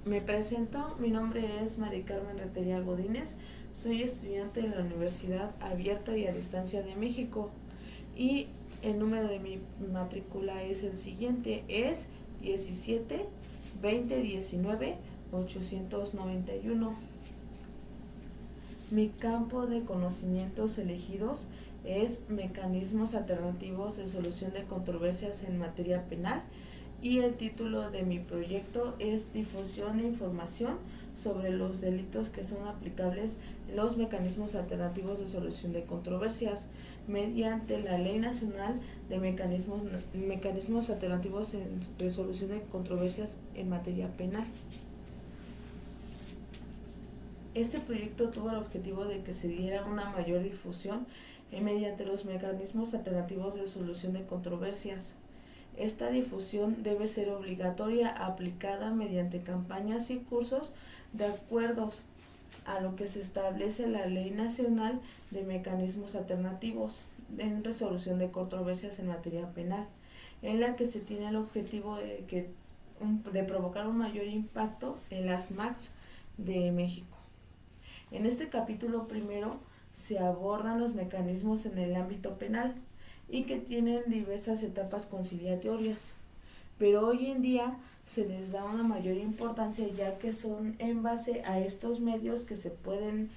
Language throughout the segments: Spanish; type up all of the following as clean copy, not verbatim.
Me presento, mi nombre es Mari Carmen Rentería Godínez, soy estudiante de la Universidad Abierta y a Distancia de México y el número de mi matrícula es el siguiente, es 17 20 19 891. Mi campo de conocimientos elegidos es mecanismos alternativos de solución de controversias en materia penal y el título de mi proyecto es difusión de información sobre los delitos que son aplicables en los mecanismos alternativos de solución de controversias mediante la Ley Nacional de Mecanismos Alternativos en Resolución de Controversias en materia penal. Este proyecto tuvo el objetivo de que se diera una mayor difusión mediante los mecanismos alternativos de solución de controversias. Esta difusión debe ser obligatoria, aplicada mediante campañas y cursos de acuerdo a lo que se establece la Ley Nacional de Mecanismos Alternativos en Resolución de Controversias en materia penal, en la que se tiene el objetivo de provocar un mayor impacto en las MACs de México. En este capítulo primero se abordan los mecanismos en el ámbito penal y que tienen diversas etapas conciliatorias, pero hoy en día se les da una mayor importancia ya que son en base a estos medios que se pueden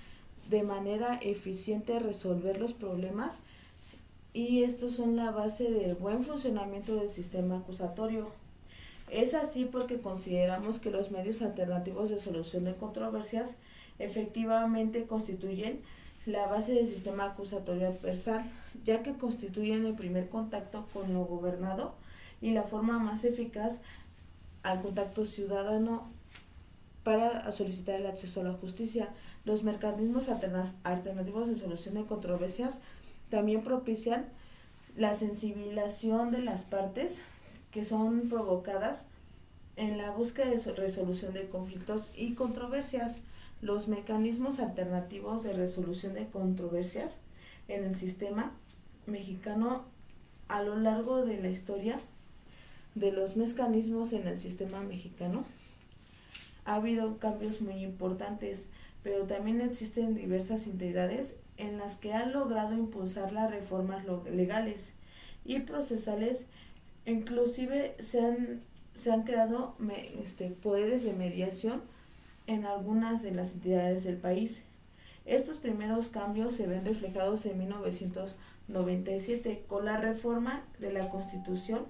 de manera eficiente resolver los problemas y estos son la base del buen funcionamiento del sistema acusatorio. Es así porque consideramos que los medios alternativos de solución de controversias efectivamente constituyen la base del sistema acusatorio adversal, ya que constituyen el primer contacto con lo gobernado y la forma más eficaz al contacto ciudadano para solicitar el acceso a la justicia. Los mecanismos alternativos de solución de controversias también propician la sensibilización de las partes que son provocadas en la búsqueda de resolución de conflictos y controversias. Los mecanismos alternativos de resolución de controversias en el sistema mexicano a lo largo de la historia de los mecanismos en el sistema mexicano ha habido cambios muy importantes, pero también existen diversas entidades en las que han logrado impulsar las reformas legales y procesales. Inclusive se han creado poderes de mediación en algunas de las entidades del país. Estos primeros cambios se ven reflejados en 1997 con la reforma de la Constitución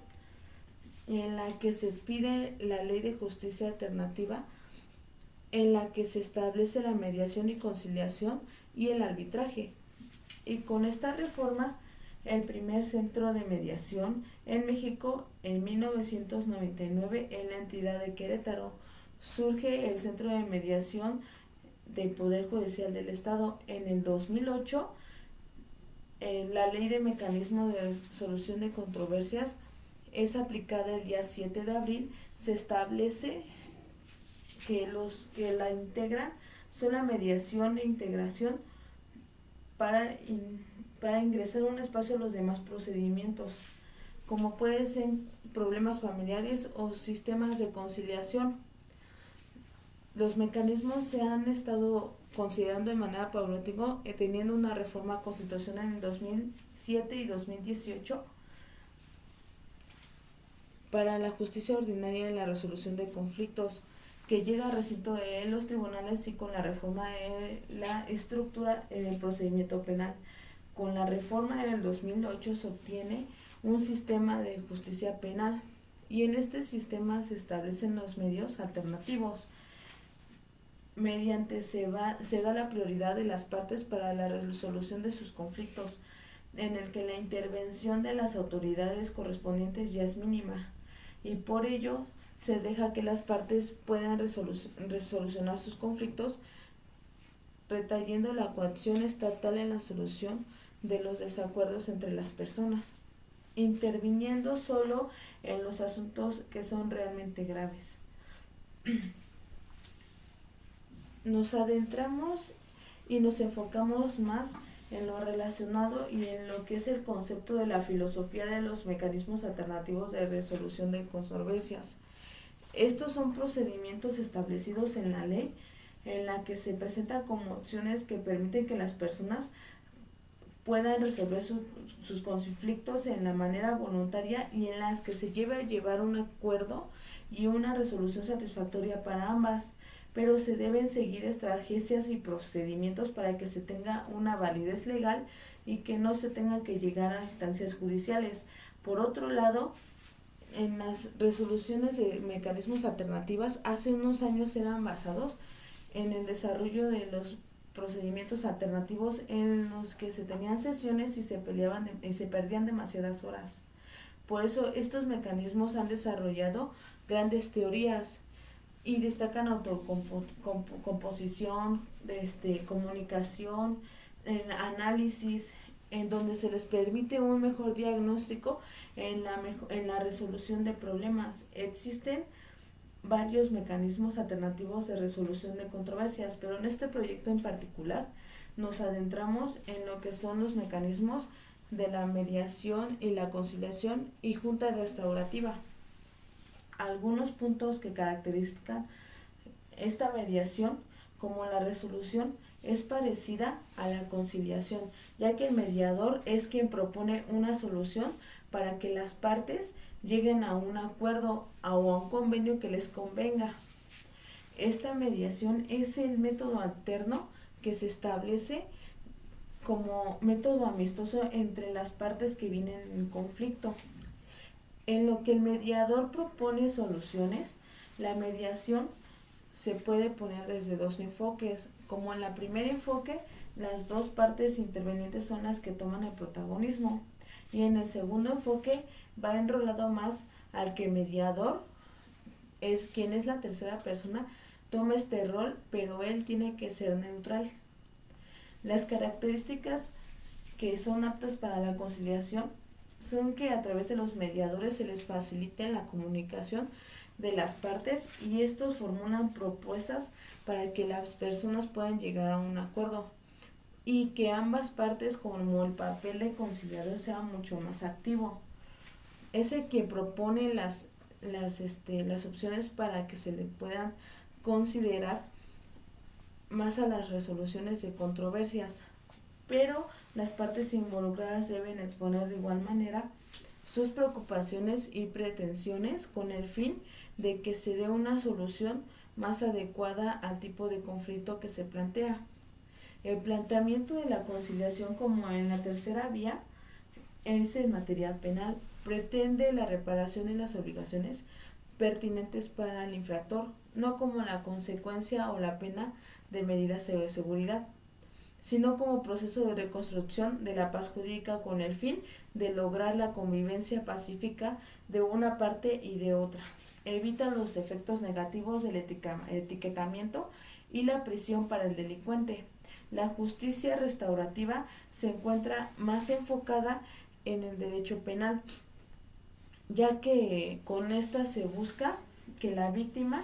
en la que se expide la Ley de Justicia Alternativa, en la que se establece la mediación y conciliación y el arbitraje. Y con esta reforma, el primer centro de mediación en México en 1999 en la entidad de Querétaro. Surge el Centro de Mediación del Poder Judicial del Estado. En el 2008, la Ley de Mecanismos de Solución de Controversias es aplicada el día 7 de abril. Se establece que los que la integran son la mediación e integración para ingresar a un espacio a los demás procedimientos, como pueden ser problemas familiares o sistemas de conciliación. Los mecanismos se han estado considerando de manera paulatina, teniendo una reforma constitucional en 2007 y 2018 para la justicia ordinaria y la resolución de conflictos, que llega a recinto en los tribunales y con la reforma de la estructura en el procedimiento penal. Con la reforma del 2008 se obtiene un sistema de justicia penal y en este sistema se establecen los medios alternativos. Mediante se da la prioridad de las partes para la resolución de sus conflictos, en el que la intervención de las autoridades correspondientes ya es mínima y por ello se deja que las partes puedan resolucionar sus conflictos, retrayendo la coacción estatal en la solución de los desacuerdos entre las personas, interviniendo solo en los asuntos que son realmente graves. Nos adentramos y nos enfocamos más en lo relacionado y en lo que es el concepto de la filosofía de los mecanismos alternativos de resolución de controversias. Estos son procedimientos establecidos en la ley en la que se presentan como opciones que permiten que las personas puedan resolver sus conflictos en la manera voluntaria y en las que se lleve a llevar un acuerdo y una resolución satisfactoria para ambas, pero se deben seguir estrategias y procedimientos para que se tenga una validez legal y que no se tenga que llegar a instancias judiciales. Por otro lado, en las resoluciones de mecanismos alternativas hace unos años eran basados en el desarrollo de los procedimientos alternativos en los que se tenían sesiones y se peleaban y se perdían demasiadas horas. Por eso estos mecanismos han desarrollado grandes teorías y destacan autocomposición, comunicación, análisis, en donde se les permite un mejor diagnóstico en la resolución de problemas. Existen varios mecanismos alternativos de resolución de controversias, pero en este proyecto en particular nos adentramos en lo que son los mecanismos de la mediación y la conciliación y junta restaurativa. Algunos puntos que caracterizan esta mediación, como la resolución, es parecida a la conciliación, ya que el mediador es quien propone una solución para que las partes lleguen a un acuerdo o a un convenio que les convenga. Esta mediación es el método alterno que se establece como método amistoso entre las partes que vienen en conflicto. En lo que el mediador propone soluciones, la mediación se puede poner desde dos enfoques. Como en el primer enfoque, las dos partes intervenientes son las que toman el protagonismo. Y en el segundo enfoque va enrolado más al que mediador es quien es la tercera persona, toma este rol, pero él tiene que ser neutral. Las características que son aptas para la conciliación son que a través de los mediadores se les facilite la comunicación de las partes y estos formulan propuestas para que las personas puedan llegar a un acuerdo y que ambas partes, como el papel de conciliador, sea mucho más activo. Es el que propone las opciones para que se le puedan considerar más a las resoluciones de controversias, pero las partes involucradas deben exponer de igual manera sus preocupaciones y pretensiones con el fin de que se dé una solución más adecuada al tipo de conflicto que se plantea. El planteamiento de la conciliación, como en la tercera vía, es en materia penal, pretende la reparación de las obligaciones pertinentes para el infractor, no como la consecuencia o la pena de medidas de seguridad, sino como proceso de reconstrucción de la paz jurídica con el fin de lograr la convivencia pacífica de una parte y de otra. Evita los efectos negativos del etiquetamiento y la prisión para el delincuente. La justicia restaurativa se encuentra más enfocada en el derecho penal, ya que con esta se busca que la víctima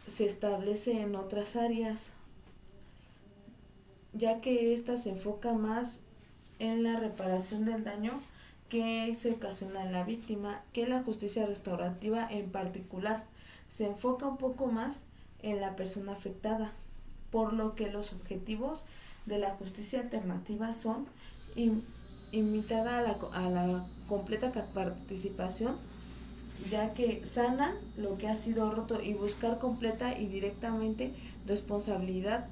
se establece en otras áreas, ya que esta se enfoca más en la reparación del daño que se ocasiona a la víctima, que la justicia restaurativa en particular se enfoca un poco más en la persona afectada, por lo que los objetivos de la justicia alternativa son invitada a la completa participación, ya que sanan lo que ha sido roto y buscar completa y directamente responsabilidad,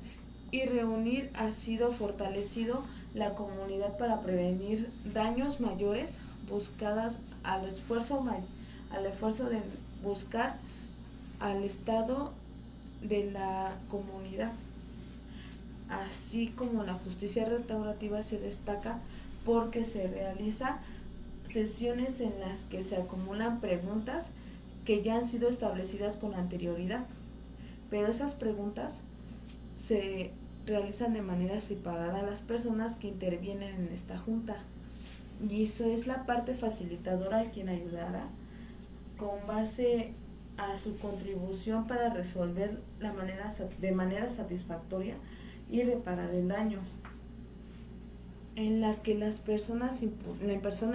y reunir ha sido fortalecido la comunidad para prevenir daños mayores buscadas al esfuerzo de buscar al estado de la comunidad. Así como la justicia restaurativa se destaca porque se realiza sesiones en las que se acumulan preguntas que ya han sido establecidas con anterioridad, pero esas preguntas se realizan de manera separada a las personas que intervienen en esta junta, y eso es la parte facilitadora a quien ayudará con base a su contribución para resolver de manera satisfactoria y reparar el daño, en la que la persona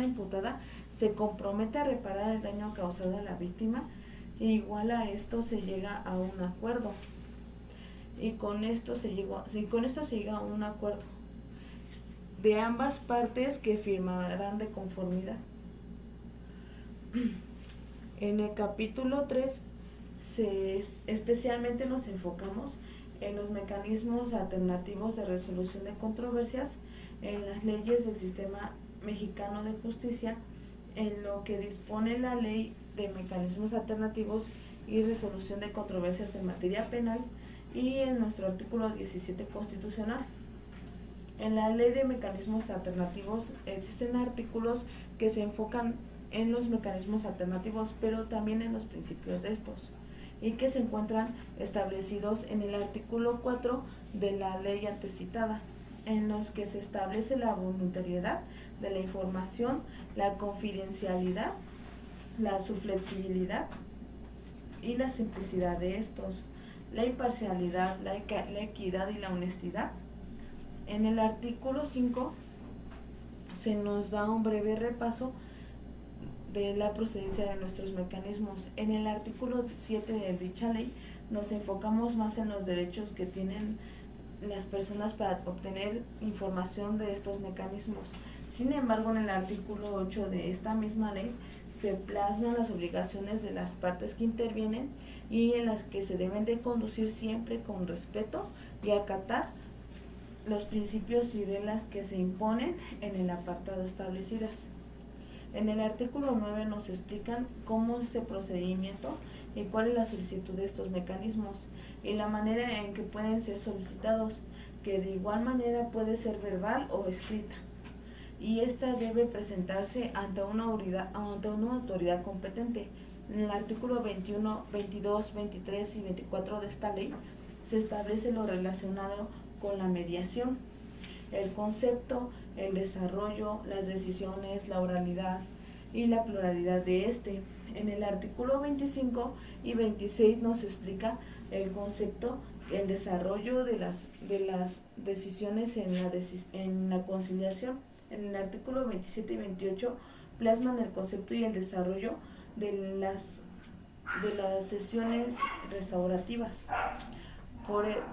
imputada se compromete a reparar el daño causado a la víctima igual a esto se llega a un acuerdo. Y con esto se llega a un acuerdo de ambas partes que firmarán de conformidad. En el capítulo 3 especialmente nos enfocamos en los mecanismos alternativos de resolución de controversias en las leyes del sistema mexicano de justicia, en lo que dispone la ley de mecanismos alternativos y resolución de controversias en materia penal y en nuestro artículo 17 constitucional. En la ley de mecanismos alternativos existen artículos que se enfocan en los mecanismos alternativos, pero también en los principios de estos, y que se encuentran establecidos en el artículo 4 de la ley antecitada, en los que se establece la voluntariedad de la información, la confidencialidad, su flexibilidad y la simplicidad de estos, la imparcialidad, la equidad y la honestidad. En el artículo 5 se nos da un breve repaso de la procedencia de nuestros mecanismos. En el artículo 7 de dicha ley nos enfocamos más en los derechos que tienen las personas para obtener información de estos mecanismos. Sin embargo, en el artículo 8 de esta misma ley se plasman las obligaciones de las partes que intervienen y en las que se deben de conducir siempre con respeto y acatar los principios y reglas que se imponen en el apartado establecidas. En el artículo 9 nos explican cómo es este procedimiento y cuál es la solicitud de estos mecanismos y la manera en que pueden ser solicitados, que de igual manera puede ser verbal o escrita, y esta debe presentarse ante una autoridad competente. En el artículo 21, 22, 23 y 24 de esta ley se establece lo relacionado con la mediación, el concepto, el desarrollo, las decisiones, la oralidad y la pluralidad de este. En el artículo 25 y 26 nos explica el concepto, el desarrollo de las decisiones en la conciliación. En el artículo 27 y 28 plasman el concepto y el desarrollo de las sesiones restaurativas.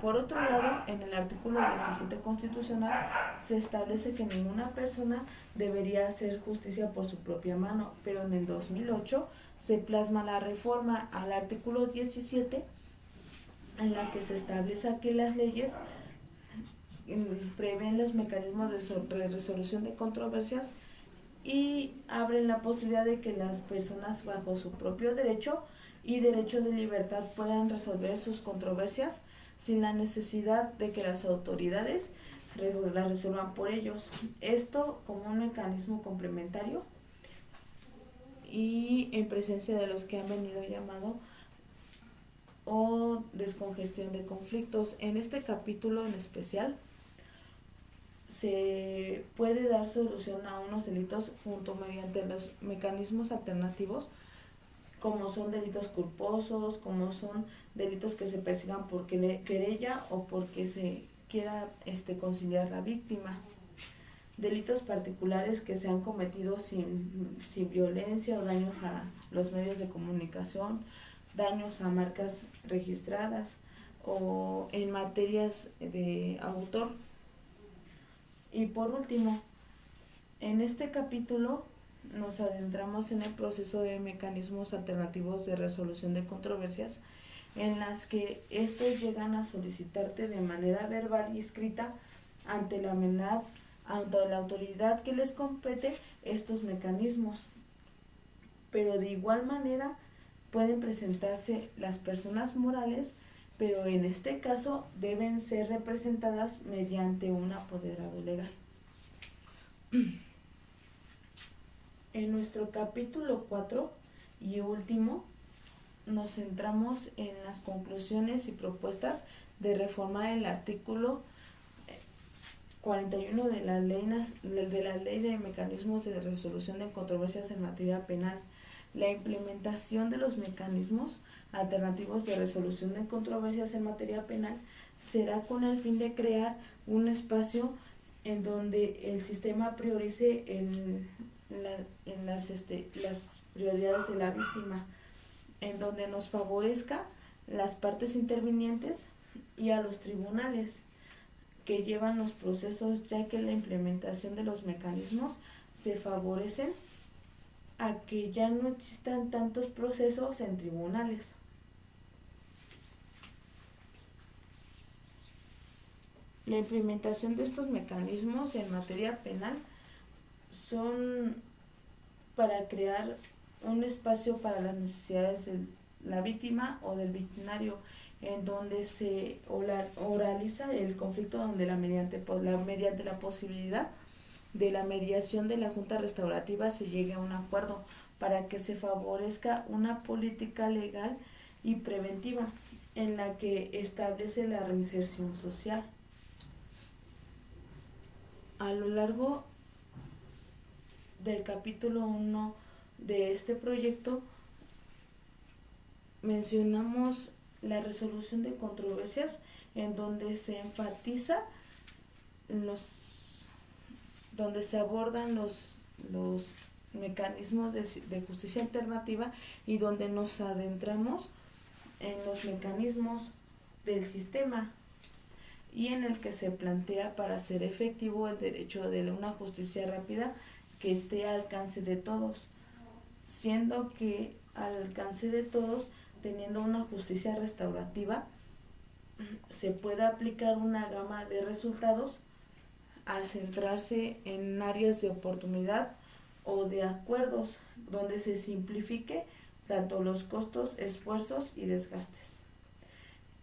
Por otro lado, en el artículo 17 constitucional se establece que ninguna persona debería hacer justicia por su propia mano, pero en el 2008 se plasma la reforma al artículo 17 en la que se establece que las leyes prevén los mecanismos de resolución de controversias y abren la posibilidad de que las personas bajo su propio derecho y derecho de libertad puedan resolver sus controversias sin la necesidad de que las autoridades la resuelvan por ellos. Esto como un mecanismo complementario y en presencia de los que han venido llamado o descongestión de conflictos. En este capítulo en especial se puede dar solución a unos delitos junto mediante los mecanismos alternativos, como son delitos culposos, como son delitos que se persigan por querella o porque se quiera conciliar la víctima, delitos particulares que se han cometido sin violencia o daños a los medios de comunicación, daños a marcas registradas o en materias de autor. Y por último, en este capítulo nos adentramos en el proceso de mecanismos alternativos de resolución de controversias, en las que estos llegan a solicitarte de manera verbal y escrita ante la autoridad que les compete estos mecanismos. Pero de igual manera pueden presentarse las personas morales, pero en este caso deben ser representadas mediante un apoderado legal. En nuestro capítulo 4 y último nos centramos en las conclusiones y propuestas de reforma del artículo 41 de la ley de mecanismos de resolución de controversias en materia penal. La implementación de los mecanismos alternativos de resolución de controversias en materia penal será con el fin de crear un espacio en donde el sistema priorice las prioridades de la víctima, en donde nos favorezca las partes intervinientes y a los tribunales que llevan los procesos, ya que la implementación de los mecanismos se favorecen a que ya no existan tantos procesos en tribunales. La implementación de estos mecanismos en materia penal son para crear un espacio para las necesidades de la víctima o del victimario, en donde se oraliza el conflicto, donde mediante la posibilidad de la mediación de la Junta Restaurativa se llegue a un acuerdo para que se favorezca una política legal y preventiva en la que establece la reinserción social. A lo largo del capítulo 1 de este proyecto mencionamos la resolución de controversias, en donde se enfatiza donde se abordan los mecanismos de justicia alternativa y donde nos adentramos en los mecanismos del sistema, y en el que se plantea para hacer efectivo el derecho de una justicia rápida que esté al alcance de todos, siendo que al alcance de todos, teniendo una justicia restaurativa, se puede aplicar una gama de resultados a centrarse en áreas de oportunidad o de acuerdos donde se simplifique tanto los costos, esfuerzos y desgastes.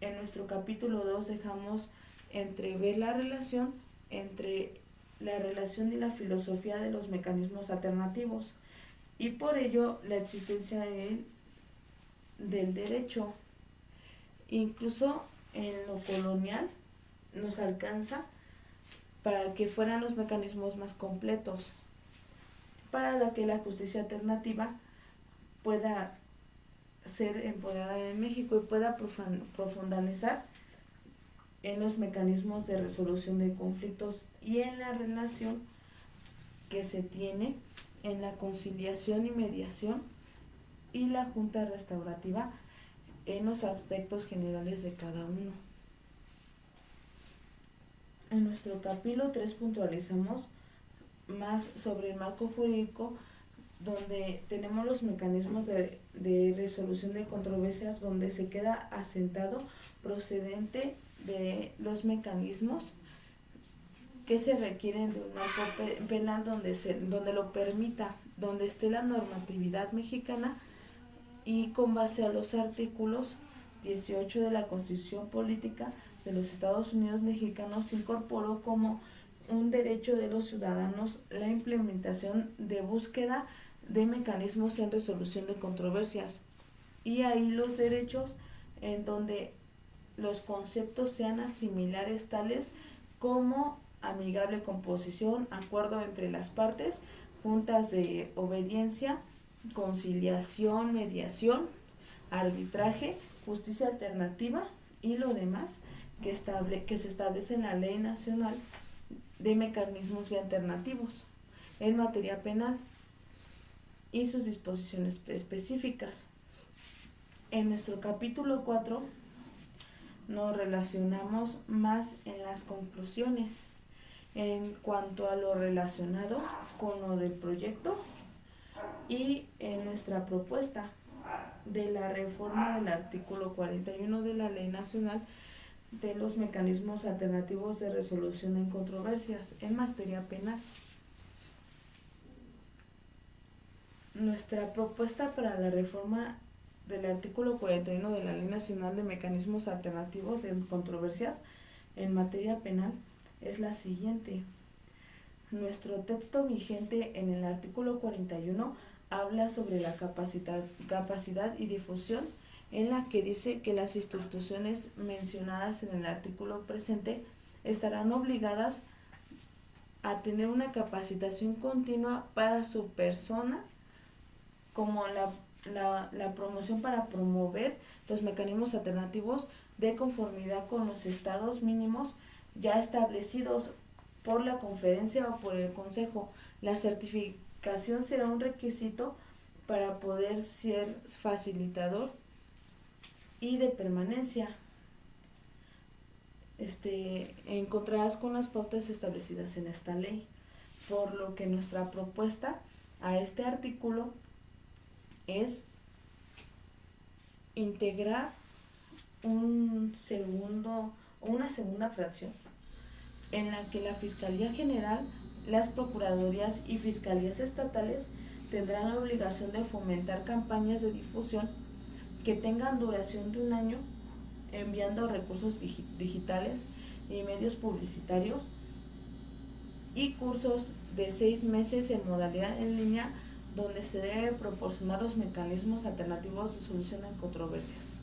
En nuestro capítulo 2 dejamos entrever la relación entre la relación y la filosofía de los mecanismos alternativos, y por ello la existencia del derecho. Incluso en lo colonial nos alcanza para que fueran los mecanismos más completos, para que la justicia alternativa pueda ser empoderada en México y pueda profundizar en los mecanismos de resolución de conflictos y en la relación que se tiene en la conciliación y mediación y la Junta Restaurativa en los aspectos generales de cada uno. En nuestro capítulo 3 puntualizamos más sobre el marco jurídico, donde tenemos los mecanismos de resolución de controversias, donde se queda asentado procedente de los mecanismos que se requieren de un marco penal donde lo permita, donde esté la normatividad mexicana, y con base a los artículos 18 de la Constitución Política de los Estados Unidos Mexicanos, se incorporó como un derecho de los ciudadanos la implementación de búsqueda de mecanismos en resolución de controversias, y ahí los derechos en donde los conceptos sean asimilares, tales como amigable composición, acuerdo entre las partes, juntas de obediencia, conciliación, mediación, arbitraje, justicia alternativa y lo demás que se establece en la Ley Nacional de Mecanismos y Alternativos en materia penal y sus disposiciones específicas. En nuestro capítulo 4 nos relacionamos más en las conclusiones en cuanto a lo relacionado con lo del proyecto y en nuestra propuesta de la reforma del artículo 41 de la Ley Nacional de los Mecanismos Alternativos de Resolución en Controversias en materia penal. Nuestra propuesta para la reforma del artículo 41 de la Ley Nacional de Mecanismos Alternativos en Controversias en materia penal es la siguiente. Nuestro texto vigente en el artículo 41 habla sobre la capacidad y difusión, en la que dice que las instituciones mencionadas en el artículo presente estarán obligadas a tener una capacitación continua para su persona, como la promoción para promover los mecanismos alternativos de conformidad con los estados mínimos ya establecidos por la conferencia o por el consejo. La certificación será un requisito para poder ser facilitador y de permanencia. Encontradas con las pautas establecidas en esta ley, por lo que nuestra propuesta a este artículo es integrar una segunda fracción en la que la Fiscalía General, las Procuradurías y Fiscalías Estatales tendrán la obligación de fomentar campañas de difusión que tengan duración de 1 año, enviando recursos digitales y medios publicitarios y cursos de 6 meses en modalidad en línea, donde se debe proporcionar los mecanismos alternativos de solución a controversias.